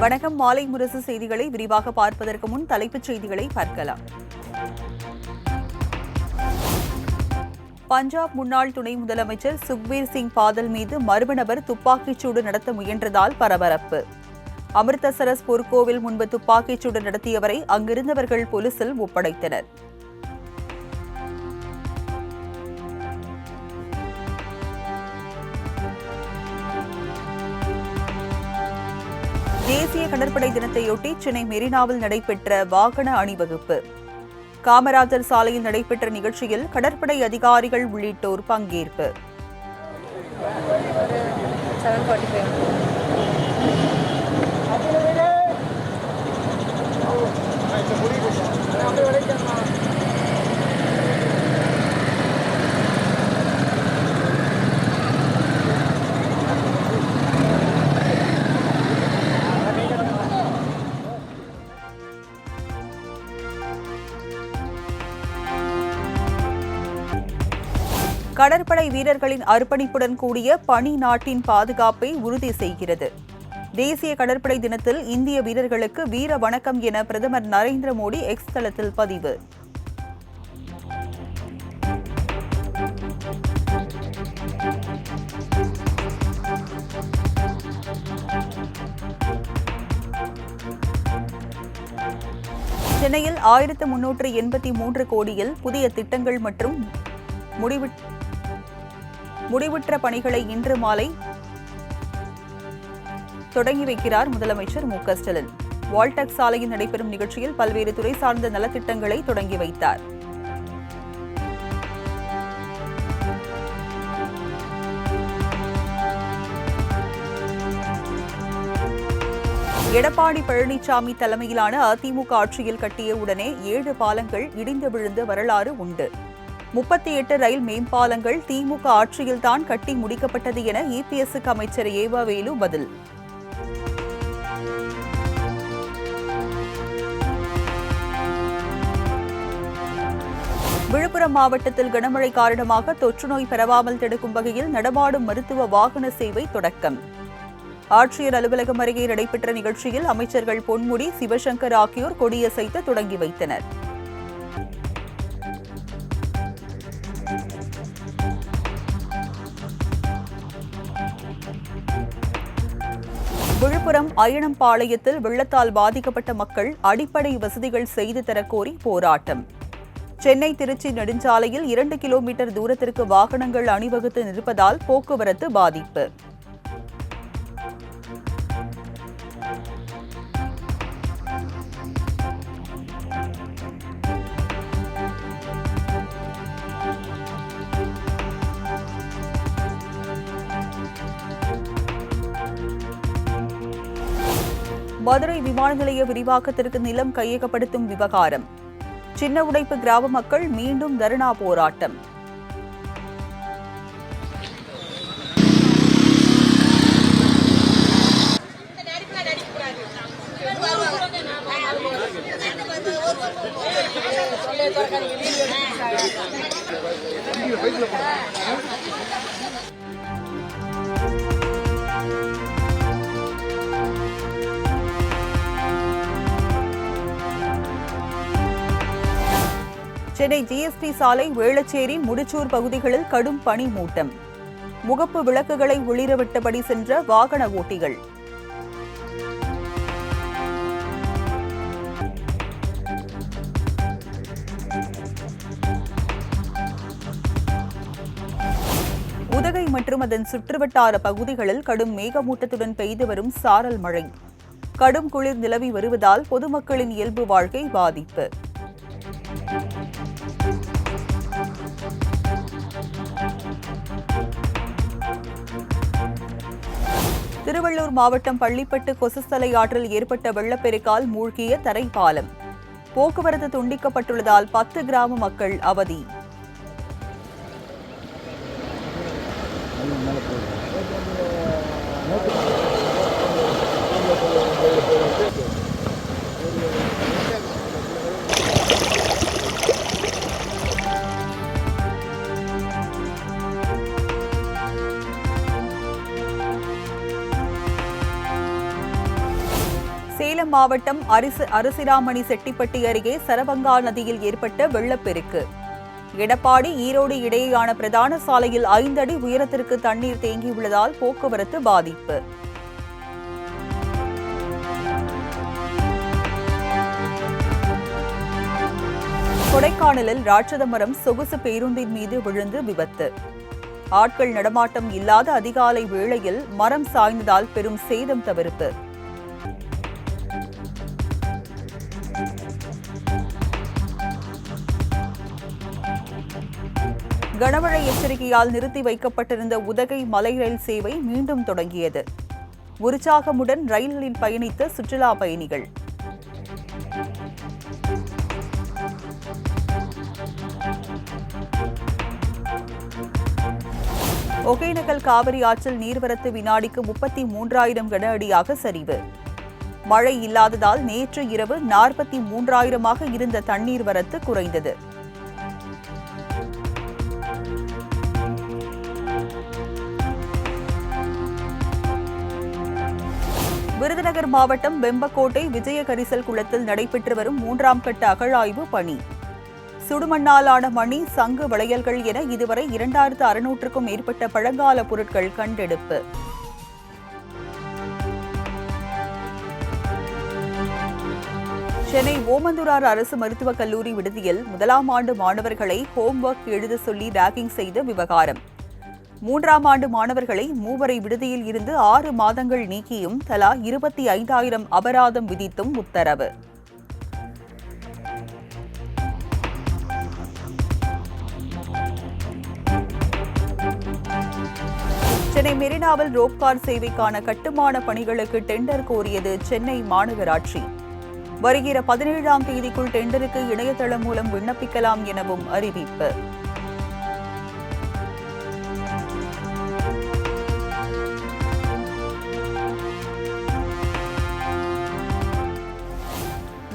வணக்கம். மாலை முரசு செய்திகளை விரிவாக பார்ப்பதற்கு முன் தலைப்புச் செய்திகளை பார்க்கலாம். பஞ்சாப் முன்னாள் துணை முதலமைச்சர் சுக்பீர் சிங் பாதல் மீது மர்ம நபர் துப்பாக்கிச்சூடு நடத்த முயன்றதால் பரபரப்பு. அமிர்தசரஸ் பொற்கோவில் முன்பு துப்பாக்கிச்சூடு நடத்தியவரை அங்கிருந்தவர்கள் போலீசில் ஒப்படைத்தனர். தேசிய கடற்படை தினத்தையொட்டி சென்னை மெரினாவில் நடைபெற்ற வாகன அணிவகுப்பு. காமராஜர் சாலையில் நடைபெற்ற நிகழ்ச்சியில் கடற்படை அதிகாரிகள் உள்ளிட்டோர் பங்கேற்பு. கடற்படை வீரர்களின் அர்ப்பணிப்புடன் கூடிய பணி நாட்டின் பாதுகாப்பை உறுதி செய்கிறது. தேசிய கடற்படை தினத்தில் இந்திய வீரர்களுக்கு வீர வணக்கம் என பிரதமர் நரேந்திர மோடி எக்ஸ் தளத்தில் பதிவு. சென்னையில் 1383 கோடியில் புதிய திட்டங்கள் மற்றும் முடிவுற்ற பணிகளை இன்று மாலை தொடங்கி வைக்கிறார் முதலமைச்சர் மு.க.ஸ்டாலின். வால்டெக்ஸ் சாலையில் நடைபெறும் நிகழ்ச்சியில் பல்வேறு துறை சார்ந்த நலத்திட்டங்களை தொடங்கி வைத்தார். எடப்பாடி பழனிசாமி தலைமையிலான அதிமுக ஆட்சியில் கட்டிய உடனே 7 பாலங்கள் இடிந்து விழுந்த வரலாறு உண்டு. 38 ரயில் மேம்பாலங்கள் திமுக ஆட்சியில்தான் கட்டி முடிக்கப்பட்டது என இபிஎஸ்க்கு அமைச்சர் ஏவா வேலு பதில். விழுப்புரம் மாவட்டத்தில் கனமழை காரணமாக தொற்றுநோய் பரவாமல் தடுக்கும் வகையில் நடமாடும் மருத்துவ வாகன சேவை தொடக்கம். ஆட்சியர் அலுவலகம் அருகே நடைபெற்ற நிகழ்ச்சியில் அமைச்சர்கள் பொன்முடி, சிவசங்கர் ஆகியோர் கொடியசைத்து தொடங்கி வைத்தனர். விழுப்புரம் அயனம்பாளையத்தில் வெள்ளத்தால் பாதிக்கப்பட்ட மக்கள் அடிப்படை வசதிகள் செய்து தரக்கோரி போராட்டம். சென்னை திருச்சி நெடுஞ்சாலையில் 2 கிலோமீட்டர் தூரத்திற்கு வாகனங்கள் அணிவகுத்து நிற்பதால் போக்குவரத்து பாதிப்பு. மதுரை விமான நிலைய விரிவாக்கத்திற்கு நிலம் கையகப்படுத்தும் விவகாரம். சின்ன உடைப்பு கிராம மக்கள் மீண்டும் தர்ணா போராட்டம். சென்னை ஜிஎஸ்டி சாலை, வேளச்சேரி, முடிச்சூர் பகுதிகளில் கடும் பனி மூட்டம். முகப்பு விளக்குகளை ஒளிரவிட்டபடி சென்ற வாகன ஓட்டிகள். உதகை மற்றும் அதன் சுற்றுவட்டார பகுதிகளில் கடும் மேகமூட்டத்துடன் பெய்து வரும் சாரல் மழை. கடும் குளிர் நிலவி வருவதால் பொதுமக்களின் இயல்பு வாழ்க்கை பாதிப்பு. திருவள்ளூர் மாவட்டம் பள்ளிப்பட்டு கொசஸ்தலை ஆற்றில் ஏற்பட்ட வெள்ளப்பெருக்கால் மூழ்கிய தரைப்பாலம். போக்குவரத்து துண்டிக்கப்பட்டுள்ளதால் 10 கிராம மக்கள் அவதி. சேலம் மாவட்டம் அரசிராமணி செட்டிப்பட்டி அருகே சரபங்கா நதியில் ஏற்பட்ட வெள்ளப்பெருக்கு. எடப்பாடி ஈரோடு இடையேயான பிரதான சாலையில் 5 அடி உயரத்திற்கு தண்ணீர் தேங்கியுள்ளதால் போக்குவரத்து பாதிப்பு. கொடைக்கானலில் ராட்சத மரம் சொகுசு பேருந்தின் மீது விழுந்து விபத்து. ஆட்கள் நடமாட்டம் இல்லாத அதிகாலை வேளையில் மரம் சாய்ந்ததால் பெரும் சேதம் தவிர்ப்பு. கனமழை எச்சரிக்கையால் நிறுத்தி வைக்கப்பட்டிருந்த உதகை மலை ரயில் சேவை மீண்டும் தொடங்கியது. உற்சாகமுடன் ரயில்களில் பயணித்த சுற்றுலா பயணிகள். ஒகேனக்கல் காவிரி ஆற்றில் நீர்வரத்து வினாடிக்கு 33,000 கன அடியாக சரிவு. மழை இல்லாததால் நேற்று இரவு 43,000ஆக இருந்த தண்ணீர் வரத்து குறைந்தது. விருதுநகர் மாவட்டம் வெம்பக்கோட்டை விஜயகரிசல் குளத்தில் நடைபெற்று வரும் 3ஆம் கட்ட அகழாய்வு பணி. சுடுமண்ணாலான மணி, சங்கு வளையல்கள் என இதுவரை 2600க்கும் மேற்பட்ட பழங்கால பொருட்கள் கண்டெடுப்பு. சென்னை ஓமந்தூரார் அரசு மருத்துவக் கல்லூரி விடுதியில் 1ஆம் ஆண்டு மாணவர்களை ஹோம்வொர்க் எழுத சொல்லி ராகிங் செய்த விவகாரம். 3ஆம் ஆண்டு மாணவர்களை 3 விடுதியில் இருந்து 6 மாதங்கள் நீக்கியும் தலா 25,000 அபராதம் விதித்தும் உத்தரவு. சென்னை மெரினாவில் ரோப்கார் சேவைக்கான கட்டுமான பணிகளுக்கு டெண்டர் கோரியது சென்னை மாநகராட்சி. வருகிற 17ஆம் தேதிக்குள் டெண்டருக்கு இணையதளம் மூலம் விண்ணப்பிக்கலாம் எனவும் அறிவிப்பு.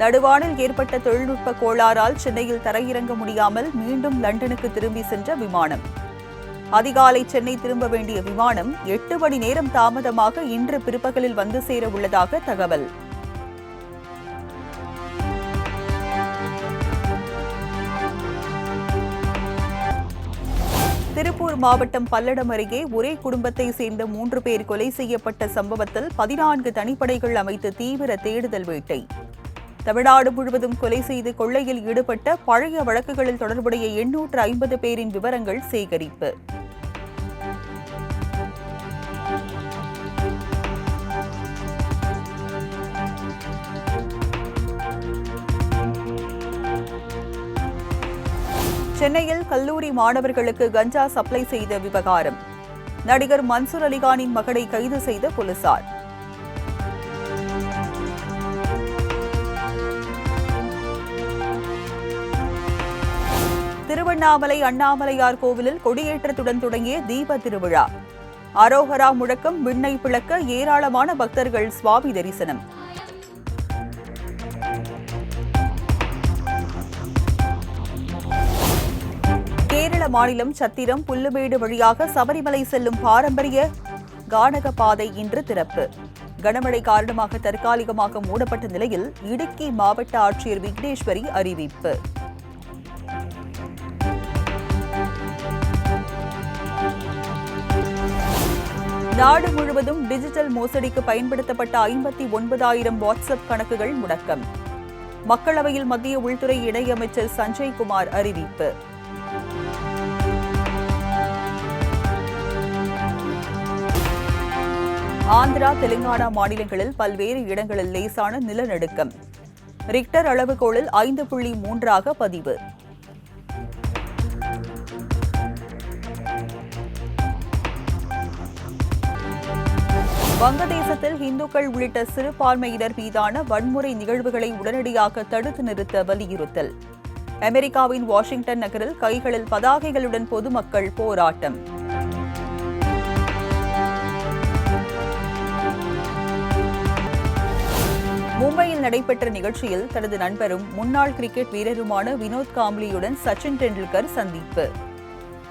நடுவானில் ஏற்பட்ட தொழில்நுட்ப கோளாறால் சென்னையில் தரையிறங்க முடியாமல் மீண்டும் லண்டனுக்கு திரும்பி சென்ற விமானம். அதிகாலை சென்னை திரும்ப வேண்டிய விமானம் 8 மணி நேரம் தாமதமாக இன்று பிற்பகலில் வந்து சேர உள்ளதாக தகவல். திருப்பூர் மாவட்டம் பல்லடம் அருகே ஒரே குடும்பத்தை சேர்ந்த 3 பேர் கொலை செய்யப்பட்ட சம்பவத்தில் 14 தனிப்படைகள் அமைத்து தீவிர தேடுதல் வேட்டை. தமிழ்நாடு முழுவதும் கொலை செய்து கொள்ளையில் ஈடுபட்ட பழைய வழக்குகளில் தொடர்புடைய 850 பேரின் விவரங்கள் சேகரிப்பு. சென்னையில் கல்லூரி மாணவர்களுக்கு கஞ்சா சப்ளை செய்த விவகாரம். நடிகர் மன்சூர் அலிகானின் மகனை கைது செய்த போலீசார். திருவண்ணாமலை அண்ணாமலையார் கோவிலில் கொடியேற்றத்துடன் தொடங்கிய தீப திருவிழா. அரோகரா முழக்கம் விண்ணை பிளக்க ஏராளமான பக்தர்கள் சுவாமி தரிசனம். கேரள மாநிலம் சத்திரம் புல்லுமேடு வழியாக சபரிமலை செல்லும் பாரம்பரிய கானக பாதை இன்று திறப்பு. கனமழை காரணமாக தற்காலிகமாக மூடப்பட்ட நிலையில் இடுக்கி மாவட்ட ஆட்சியர் விக்னேஸ்வரி அறிவிப்பு. நாடு முழுவதும் டிஜிட்டல் மோசடிக்கு பயன்படுத்தப்பட்ட 59,000 வாட்ஸ்அப் கணக்குகள் முடக்கம். மக்களவையில் மத்திய உள்துறை இணையமைச்சர் சஞ்சய் குமார் அறிவிப்பு. ஆந்திரா, தெலுங்கானா மாநிலங்களில் பல்வேறு இடங்களில் லேசான நிலநடுக்கம். ரிக்டர் அளவுகோலில் 5.3 பதிவு. வங்கதேசத்தில் இந்துக்கள் உள்ளிட்ட சிறுபான்மையினர் மீதான வன்முறை நிகழ்வுகளை உடனடியாக தடுத்து நிறுத்த வலியுறுத்தல். அமெரிக்காவின் வாஷிங்டன் நகரில் கைகளில் பதாகைகளுடன் பொதுமக்கள் போராட்டம். மும்பையில் நடைபெற்ற நிகழ்ச்சியில் தனது நண்பரும் முன்னாள் கிரிக்கெட் வீரருமான வினோத் காம்ப்ளியுடன் சச்சின் டெண்டுல்கர் சந்திப்பு.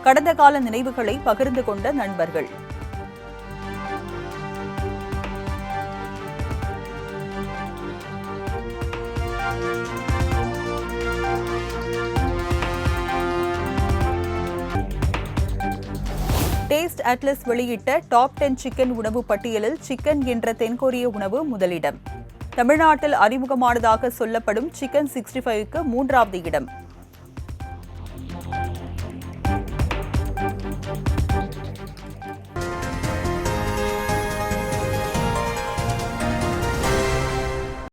கடந்த கால நினைவுகளை பகிர்ந்து கொண்ட நண்பர்கள். டேஸ்ட் அட்லஸ் வெளியிட்ட டாப் 10 சிக்கன் உணவு பட்டியலில் சிக்கன் என்ற தென்கொரிய உணவு முதலிடம். தமிழ்நாட்டில் அறிமுகமானதாக சொல்லப்படும் சிக்கன் 65க்கு 3வது இடம்.